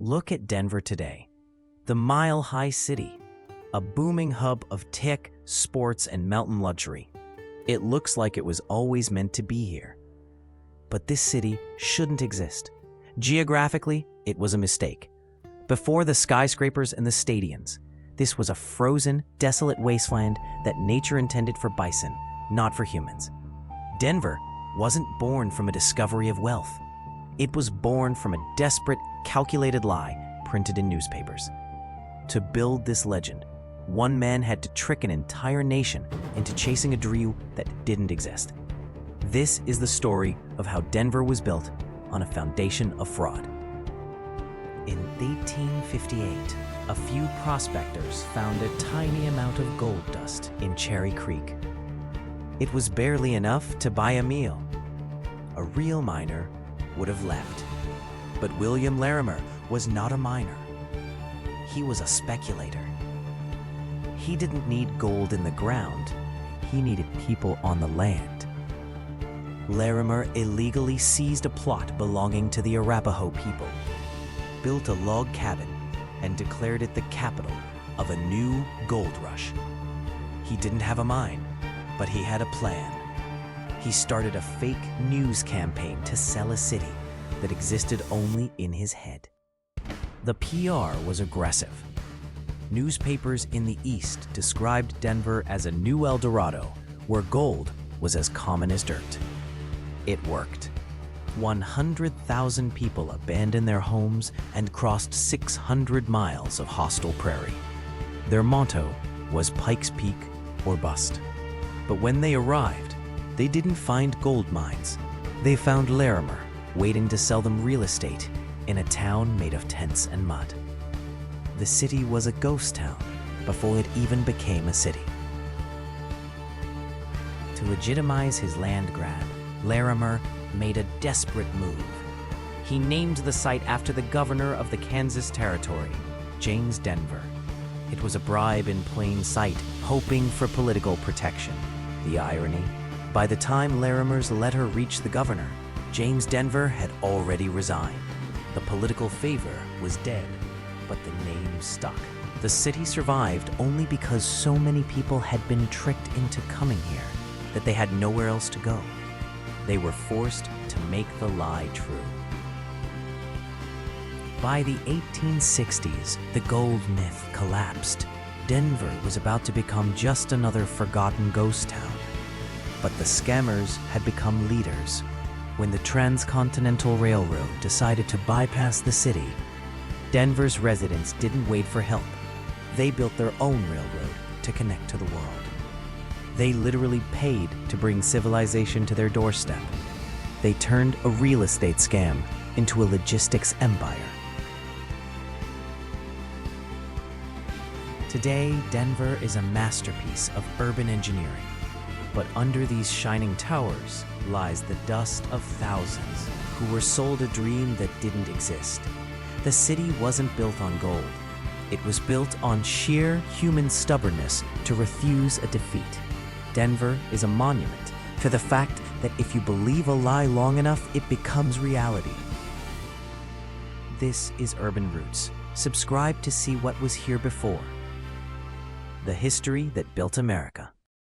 Look at Denver today, the mile-high city, a booming hub of tech, sports, and mountain luxury. It looks like it was always meant to be here. But this city shouldn't exist. Geographically, it was a mistake. Before the skyscrapers and the stadiums, this was a frozen, desolate wasteland that nature intended for bison, not for humans. Denver wasn't born from a discovery of wealth. It was born from a desperate, calculated lie printed in newspapers. To build this legend, one man had to trick an entire nation into chasing a dream that didn't exist. This is the story of how Denver was built on a foundation of fraud. In 1858, a few prospectors found a tiny amount of gold dust in Cherry Creek. It was barely enough to buy a meal. A real miner would have left. But William Larimer was not a miner. He was a speculator. He didn't need gold in the ground. He needed people on the land. Larimer illegally seized a plot belonging to the Arapaho people, built a log cabin, and declared it the capital of a new gold rush. He didn't have a mine, but he had a plan. He started a fake news campaign to sell a city that existed only in his head. The PR was aggressive. Newspapers in the East described Denver as a new El Dorado, where gold was as common as dirt. It worked. 100,000 people abandoned their homes and crossed 600 miles of hostile prairie. Their motto was Pikes Peak or bust. But when they arrived, they didn't find gold mines. They found Larimer waiting to sell them real estate in a town made of tents and mud. The city was a ghost town before it even became a city. To legitimize his land grab, Larimer made a desperate move. He named the site after the governor of the Kansas Territory, James Denver. It was a bribe in plain sight, hoping for political protection. The irony: by the time Larimer's letter reached the governor, James Denver had already resigned. The political favor was dead, but the name stuck. The city survived only because so many people had been tricked into coming here that they had nowhere else to go. They were forced to make the lie true. By the 1860s, the gold myth collapsed. Denver was about to become just another forgotten ghost town. But the scammers had become leaders. When the Transcontinental Railroad decided to bypass the city, Denver's residents didn't wait for help. They built their own railroad to connect to the world. They literally paid to bring civilization to their doorstep. They turned a real estate scam into a logistics empire. Today, Denver is a masterpiece of urban engineering. But under these shining towers lies the dust of thousands who were sold a dream that didn't exist. The city wasn't built on gold. It was built on sheer human stubbornness to refuse a defeat. Denver is a monument to the fact that if you believe a lie long enough, it becomes reality. This is Urban Roots. Subscribe to see what was here before. The history that built America.